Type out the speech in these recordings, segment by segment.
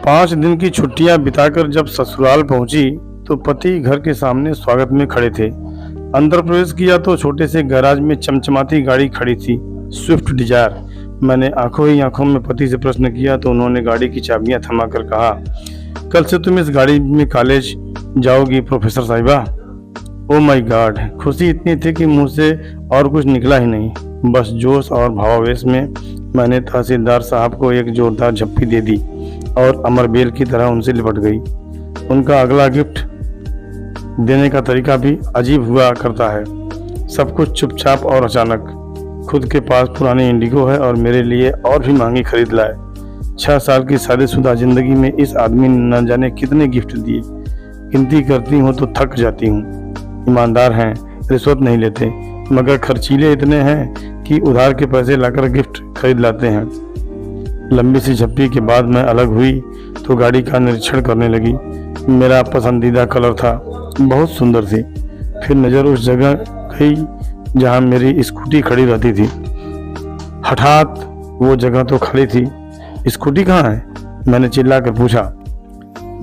5 दिन की छुट्टियां बिताकर जब ससुराल पहुंची तो पति घर के सामने स्वागत में खड़े थे। अंदर प्रवेश किया तो छोटे से गैराज में चमचमाती गाड़ी खड़ी थी, स्विफ्ट डिजायर। मैंने आंखों ही आंखों में पति से प्रश्न किया तो उन्होंने गाड़ी की चाबियां थमाकर कहा, कल से तुम इस गाड़ी में कॉलेज जाओगी प्रोफेसर साहिबा। Oh my God! खुशी इतनी थी कि मुंह से और कुछ निकला ही नहीं। बस जोश और भावावेश में मैंने तहसीलदार साहब को एक जोरदार झप्पी दे दी और अमरबेल की तरह उनसे लिपट गई। उनका अगला गिफ्ट देने का तरीका भी अजीब हुआ करता है। सब कुछ चुपचाप और अचानक। खुद के पास पुरानी इंडिगो है और मेरे लिए और भी महंगी खरीद लाए। 6 साल की शादीशुदा जिंदगी में इस आदमी ने न जाने कितने गिफ्ट दिए। गिनती करती हूँ तो थक जाती हूँ। ईमानदार हैं, रिश्वत नहीं लेते, मगर खर्चीले इतने हैं कि उधार के पैसे लाकर गिफ्ट खरीद लाते हैं। लंबी सी झप्पी के बाद मैं अलग हुई तो गाड़ी का निरीक्षण करने लगी। मेरा पसंदीदा कलर था, बहुत सुंदर थी। फिर नज़र उस जगह गई जहां मेरी स्कूटी खड़ी रहती थी। हठात वो जगह तो खाली थी। स्कूटी कहाँ है? मैंने चिल्ला कर पूछा।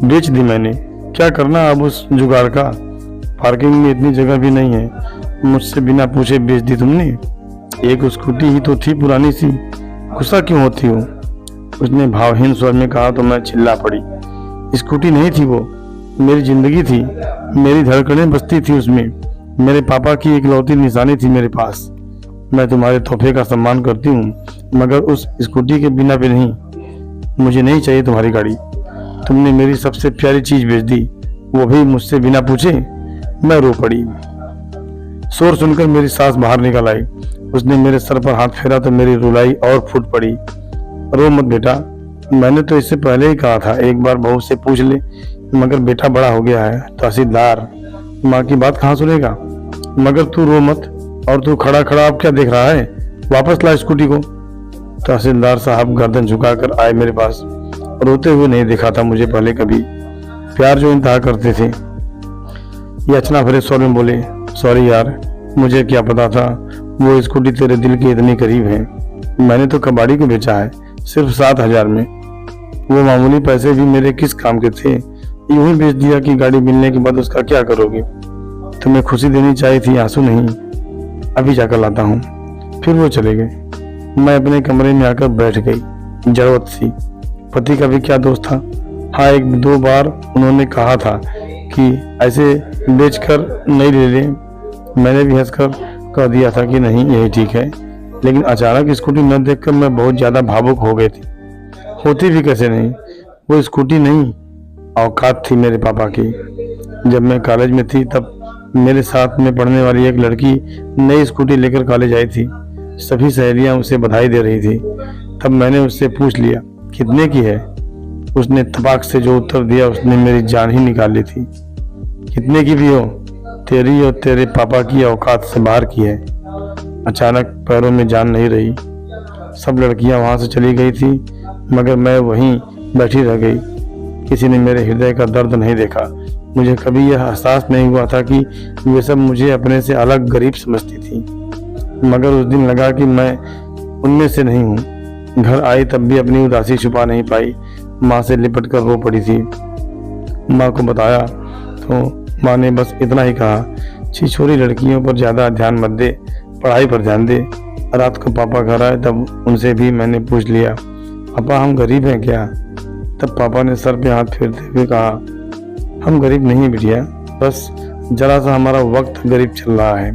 बेच दी मैंने। क्या करना अब उस जुगाड़ का? पार्किंग में इतनी जगह भी नहीं है। मुझसे बिना पूछे बेच दी तुमने? एक स्कूटी ही तो थी पुरानी सी, गुस्सा क्यों होती हो? उसने भावहीन स्वर में कहा तो मैं चिल्ला पड़ी। स्कूटी नहीं थी वो, मेरी जिंदगी थी। मेरी धड़कनें बजती थी उसमें। मेरे पापा की इकलौती निशानी थी मेरे पास। मैं तुम्हारे तोहफे का सम्मान करती हूँ, मगर उस स्कूटी के बिना भी नहीं। मुझे नहीं चाहिए तुम्हारी गाड़ी। तुमने मेरी सबसे प्यारी चीज बेच दी, वो भी मुझसे बिना पूछे। मैं रो पड़ी। शोर सुनकर मेरी सास बाहर निकल आई। उसने मेरे सर पर हाथ फेरा तो मेरी रुलाई और फूट पड़ी। रो मत बेटा, मैंने तो इससे पहले ही कहा था एक बार बहू से पूछ ले, मगर बेटा बड़ा हो गया है। तहसीलदार, माँ की बात कहाँ सुनेगा? मगर तू रो मत। और तू खड़ा खड़ा अब क्या देख रहा है? वापस ला स्कूटी को। तहसीलदार साहब गर्दन झुकाकर आए मेरे पास। रोते हुए नहीं देखा था मुझे पहले कभी। प्यार जो इंतहा करते थे। याचना भरे स्वर में बोले, सॉरी यार, मुझे क्या पता था वो स्कूटी तेरे दिल के इतनी करीब है। मैंने तो कबाड़ी को बेचा है, सिर्फ 7,000 में। वो मामूली पैसे भी मेरे किस काम के थे? यूं ही बेच दिया कि गाड़ी मिलने के बाद उसका क्या करोगे? तुम्हें खुशी देनी चाहिए थी, आंसू नहीं। अभी जाकर लाता हूँ। फिर वो चले गए। मैं अपने कमरे में आकर बैठ गई, जरूरत सी। पति का भी क्या दोष था? हाँ, 1-2 बार उन्होंने कहा था कि ऐसे बेचकर नहीं ले ले। मैंने भी हंसकर कह दिया था कि नहीं, यही ठीक है। लेकिन अचानक स्कूटी न देखकर मैं बहुत ज्यादा भावुक हो गई थी। होती भी कैसे नहीं, वो स्कूटी नहीं, औकात थी मेरे पापा की। जब मैं कॉलेज में थी तब मेरे साथ में पढ़ने वाली एक लड़की नई स्कूटी लेकर कॉलेज आई थी। सभी सहेलियां उसे बधाई दे रही थी। तब मैंने उससे पूछ लिया, कितने की है? उसने तबाक से जो उत्तर दिया उसने मेरी जान ही निकाल ली थी। कितने की भी हो, तेरी और तेरे पापा की औकात से बाहर की है। अचानक पैरों में जान नहीं रही। सब लड़कियां वहां से चली गई थी, मगर मैं वहीं बैठी रह गई। किसी ने मेरे हृदय का दर्द नहीं देखा। मुझे कभी यह एहसास नहीं हुआ था कि वे सब मुझे अपने से अलग गरीब समझती थी। मगर उस दिन लगा कि मैं उनमें से नहीं हूँ। घर आई तब भी अपनी उदासी छुपा नहीं पाई। माँ से लिपट कर रो पड़ी थी। माँ को बताया तो माँ ने बस इतना ही कहा, छिछोरी लड़कियों पर ज्यादा ध्यान मत दे, पढ़ाई पर ध्यान दे। रात को पापा घर आए तब उनसे भी मैंने पूछ लिया, पापा हम गरीब हैं क्या? तब पापा ने सर पे हाथ फेरते हुए कहा, हम गरीब नहीं बिटिया, बस जरा सा हमारा वक्त गरीब चल रहा है।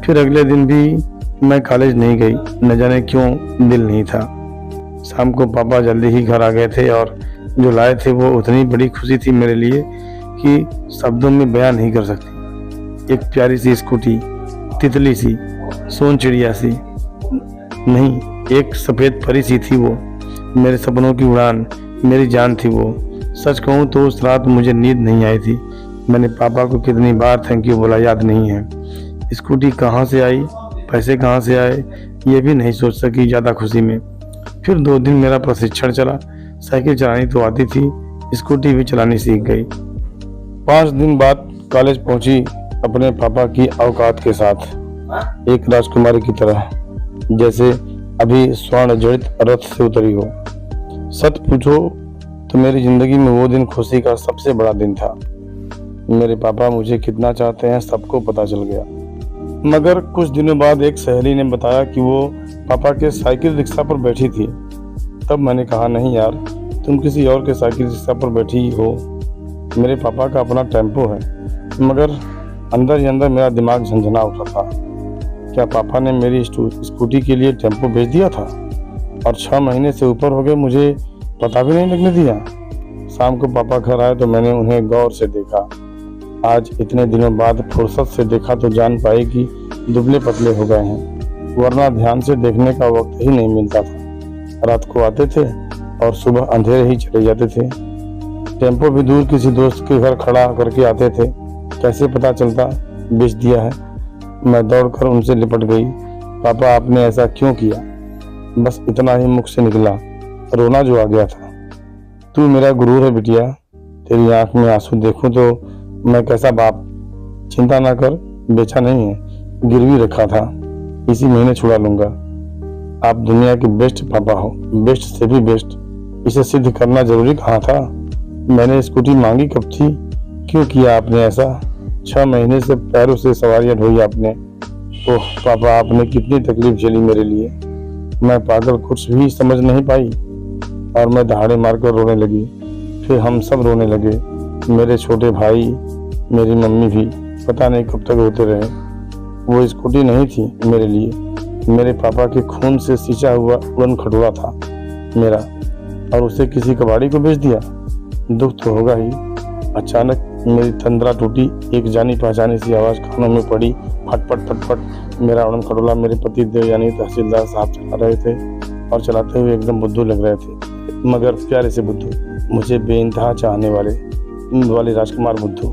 फिर अगले दिन भी मैं कॉलेज नहीं गई। न जाने क्यों दिल नहीं था। शाम को पापा जल्दी ही घर आ गए थे और जो लाए थे वो उतनी बड़ी खुशी थी मेरे लिए कि शब्दों में बयान नहीं कर सकती। एक प्यारी सी स्कूटी, तितली सी, सोन चिड़िया सी नहीं, एक सफेद परी सी थी वो। मेरे सपनों की उड़ान, मेरी जान थी वो। सच कहूँ तो उस रात मुझे नींद नहीं आई थी। मैंने पापा को कितनी बार थैंक यू बोला याद नहीं है। स्कूटी कहाँ से आई, पैसे कहाँ से आए, ये भी नहीं सोच सकी ज़्यादा खुशी में। फिर 2 दिन मेरा प्रशिक्षण चला। साइकिल चलानी तो आती थी, स्कूटी भी चलानी सीख गई। 5 दिन बाद कॉलेज पहुंची अपने पापा की औकात के साथ, एक राजकुमारी की तरह, जैसे अभी स्वर्ण जड़ित रथ से उतरी हो। सच पूछो तो मेरी ज़िंदगी में वो दिन खुशी का सबसे बड़ा दिन था। मेरे पापा मुझे कितना चाहते हैं सबको पता चल गया। मगर कुछ दिनों बाद एक सहेली ने बताया कि वो पापा के साइकिल रिक्शा पर बैठी थी। तब मैंने कहा, नहीं यार, तुम किसी और के साइकिल रिक्शा पर बैठी हो, मेरे पापा का अपना टेम्पो है। मगर अंदर ही अंदर मेरा दिमाग झंझना उठा था। क्या पापा ने मेरी स्कूटी के लिए टेम्पो बेच दिया था? और 6 महीने से ऊपर हो गए, मुझे पता भी नहीं लगने दिया। शाम को पापा घर आए तो मैंने उन्हें गौर से देखा। आज इतने दिनों बाद फुर्सत से देखा तो जान पाई कि दुबले पतले हो गए हैं, वरना ध्यान से देखने का वक्त ही नहीं मिलता था। रात को आते थे और सुबह अंधेरे ही चले जाते थे। टेम्पो भी दूर किसी दोस्त के घर खड़ा करके आते थे। कैसे पता चलता बेच दिया है? मैं दौड़कर उनसे लिपट गई। पापा, आपने ऐसा क्यों किया? बस इतना ही मुख से निकला, रोना जो आ गया था। तू मेरा गुरूर है बिटिया, तेरी आंख में आंसू देखूं तो मैं कैसा बाप। चिंता ना कर, बेचा नहीं है, गिरवी रखा था, इसी महीने छुड़ा लूंगा। आप दुनिया के बेस्ट पापा हो, बेस्ट से भी बेस्ट। इसे सिद्ध करना जरूरी कहाँ था? मैंने स्कूटी मांगी कब थी? क्यों किया आपने ऐसा? 6 महीने से पैरों से सवारियां ढोई आपने। ओह पापा, आपने कितनी तकलीफ झेली मेरे लिए। मैं पागल, कुछ भी समझ नहीं पाई और मैं दहाड़े मारकर रोने लगी। फिर हम सब रोने लगे, मेरे छोटे भाई, मेरी मम्मी भी। पता नहीं कब तक रोते रहे। वो स्कूटी नहीं थी मेरे लिए, मेरे पापा के खून से सींचा हुआ उड़न खटोला था मेरा, और उसे किसी कबाड़ी को बेच दिया। दुख तो होगा ही। अचानक मेरी तंद्रा टूटी। एक जानी पहचानी सी आवाज़ कानों में पड़ी, फटफट फटफट। मेरा उड़न खटोला मेरे पति देव यानी तहसीलदार साहब चला रहे थे और चलाते हुए एकदम बुद्धू लग रहे थे, मगर प्यारे से बुद्धू, मुझे बेइंतहा चाहने वाले राजकुमार बुद्धू।